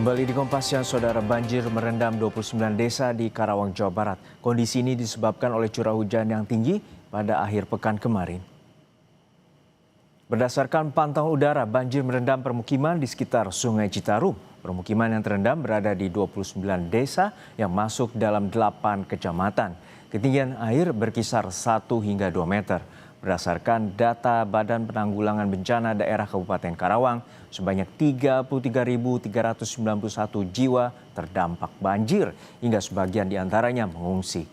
Kembali di Kompas Siang, Saudara, banjir merendam 29 desa di Karawang, Jawa Barat. Kondisi ini disebabkan oleh curah hujan yang tinggi pada akhir pekan kemarin. Berdasarkan pantauan udara, banjir merendam permukiman di sekitar Sungai Citarum. Permukiman yang terendam berada di 29 desa yang masuk dalam 8 kecamatan. Ketinggian air berkisar 1 hingga 2 meter. Berdasarkan data Badan Penanggulangan Bencana Daerah Kabupaten Karawang, sebanyak 33.391 jiwa terdampak banjir hingga sebagian diantaranya mengungsi.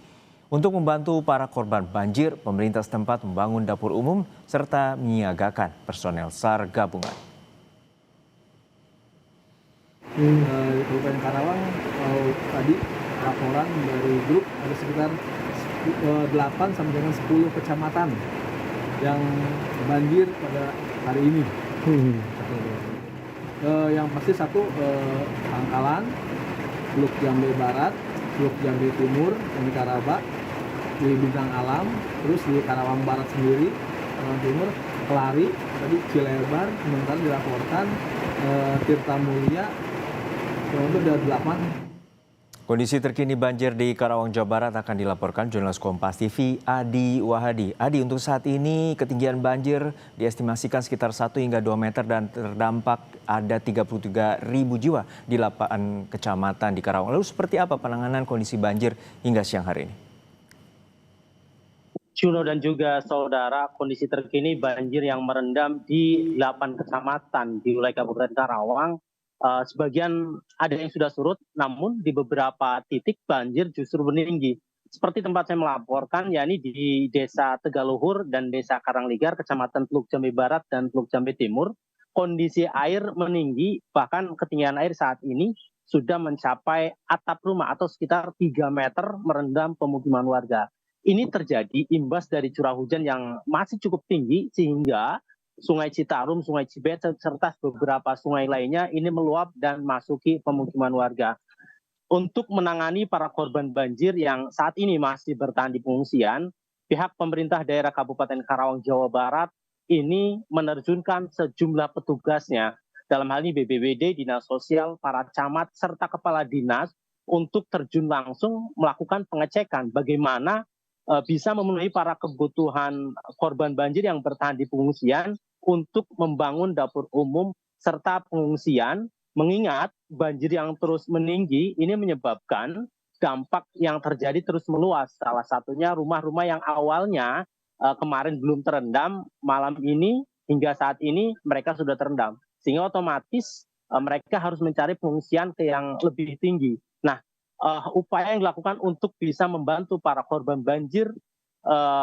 Untuk membantu para korban banjir, pemerintah setempat membangun dapur umum serta menyiagakan personel SAR gabungan. Di Kabupaten Karawang, tadi laporan dari grup ada sekitar 8 sampai dengan 10 kecamatan yang banjir pada hari ini. Yang pasti satu Pangkalan, Teluk Jambe Barat, Teluk Jambe Timur, di Karaba, di Bintang Alam, terus di Karawang Barat sendiri, Karawang Timur, Kelari, tadi Cilebar, sementara dilaporkan Tirta Mulia, untuk ada 8. Kondisi terkini banjir di Karawang, Jawa Barat akan dilaporkan jurnalis Kompas TV Adi Wahadi. Adi, untuk saat ini ketinggian banjir diestimasikan sekitar 1 hingga 2 meter dan terdampak ada 33.000 jiwa di 8 kecamatan di Karawang. Lalu seperti apa penanganan kondisi banjir hingga siang hari ini? Juno dan juga saudara, kondisi terkini banjir yang merendam di 8 kecamatan di wilayah Kabupaten Karawang. Sebagian ada yang sudah surut, namun di beberapa titik banjir justru meninggi. Seperti tempat saya melaporkan, yakni di Desa Tegaluhur dan Desa Karangligar, Kecamatan Teluk Jambe Barat dan Teluk Jambe Timur, kondisi air meninggi, bahkan ketinggian air saat ini sudah mencapai atap rumah atau sekitar 3 meter merendam pemukiman warga. Ini terjadi imbas dari curah hujan yang masih cukup tinggi sehingga Sungai Citarum, Sungai Cibet, serta beberapa sungai lainnya ini meluap dan masuki pemukiman warga. Untuk menangani para korban banjir yang saat ini masih bertahan di pengungsian, pihak pemerintah daerah Kabupaten Karawang, Jawa Barat ini menerjunkan sejumlah petugasnya. Dalam hal ini BPBD, Dinas Sosial, para camat, serta kepala dinas untuk terjun langsung melakukan pengecekan bagaimana bisa memenuhi para kebutuhan korban banjir yang bertahan di pengungsian untuk membangun dapur umum serta pengungsian, mengingat banjir yang terus meninggi ini menyebabkan dampak yang terjadi terus meluas. Salah satunya rumah-rumah yang awalnya kemarin belum terendam, malam ini hingga saat ini mereka sudah terendam. Sehingga otomatis mereka harus mencari pengungsian ke yang lebih tinggi. Nah, upaya yang dilakukan untuk bisa membantu para korban banjir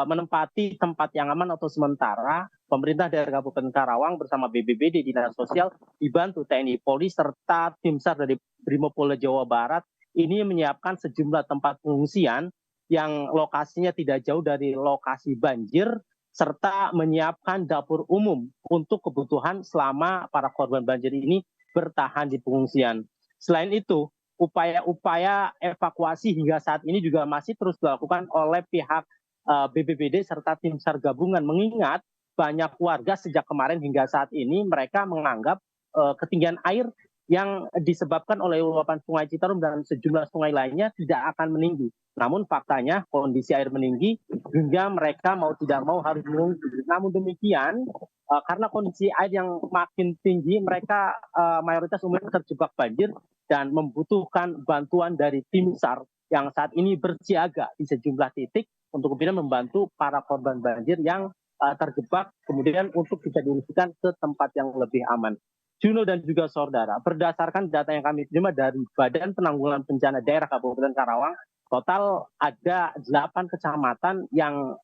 menempati tempat yang aman atau sementara, pemerintah daerah Kabupaten Karawang bersama BPBD, Dinas Sosial, dibantu TNI Polri serta tim SAR dari Brimopolda Jawa Barat ini menyiapkan sejumlah tempat pengungsian yang lokasinya tidak jauh dari lokasi banjir serta menyiapkan dapur umum untuk kebutuhan selama para korban banjir ini bertahan di pengungsian. Selain itu, upaya-upaya evakuasi hingga saat ini juga masih terus dilakukan oleh pihak BPBD serta tim SAR gabungan, mengingat banyak warga sejak kemarin hingga saat ini mereka menganggap ketinggian air yang disebabkan oleh luapan Sungai Citarum dan sejumlah sungai lainnya tidak akan meninggi. Namun faktanya kondisi air meninggi hingga mereka mau tidak mau harus mengungsi. Namun demikian, karena kondisi air yang makin tinggi, mereka mayoritas umumnya terjebak banjir dan membutuhkan bantuan dari tim SAR yang saat ini bersiaga di sejumlah titik untuk kemudian membantu para korban banjir yang terjebak, kemudian untuk bisa diungsikan ke tempat yang lebih aman. Juno dan juga saudara, berdasarkan data yang kami terima dari Badan Penanggulangan Bencana Daerah Kabupaten Karawang, total ada 8 kecamatan yang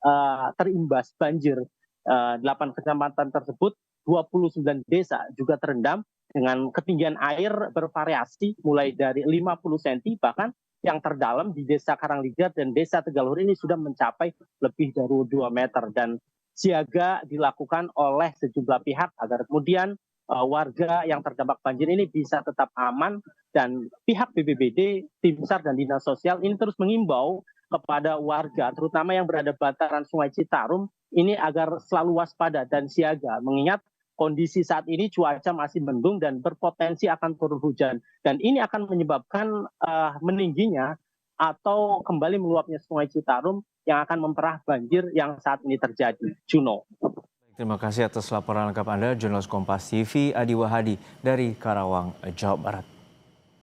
terimbas banjir. 8 kecamatan tersebut, 29 desa juga terendam dengan ketinggian air bervariasi mulai dari 50 cm, bahkan yang terdalam di Desa Karangligar dan Desa Tegaluhur ini sudah mencapai lebih dari 2 meter, dan siaga dilakukan oleh sejumlah pihak agar kemudian warga yang terdampak banjir ini bisa tetap aman, dan pihak BPBD, tim SAR dan Dinas Sosial ini terus mengimbau kepada warga terutama yang berada bantaran Sungai Citarum ini agar selalu waspada dan siaga, mengingat kondisi saat ini cuaca masih mendung dan berpotensi akan turun hujan. Dan ini akan menyebabkan meningginya atau kembali meluapnya Sungai Citarum yang akan memperah banjir yang saat ini terjadi. Juno. Terima kasih atas laporan lengkap Anda, jurnalis Kompas TV Adi Wahadi dari Karawang, Jawa Barat.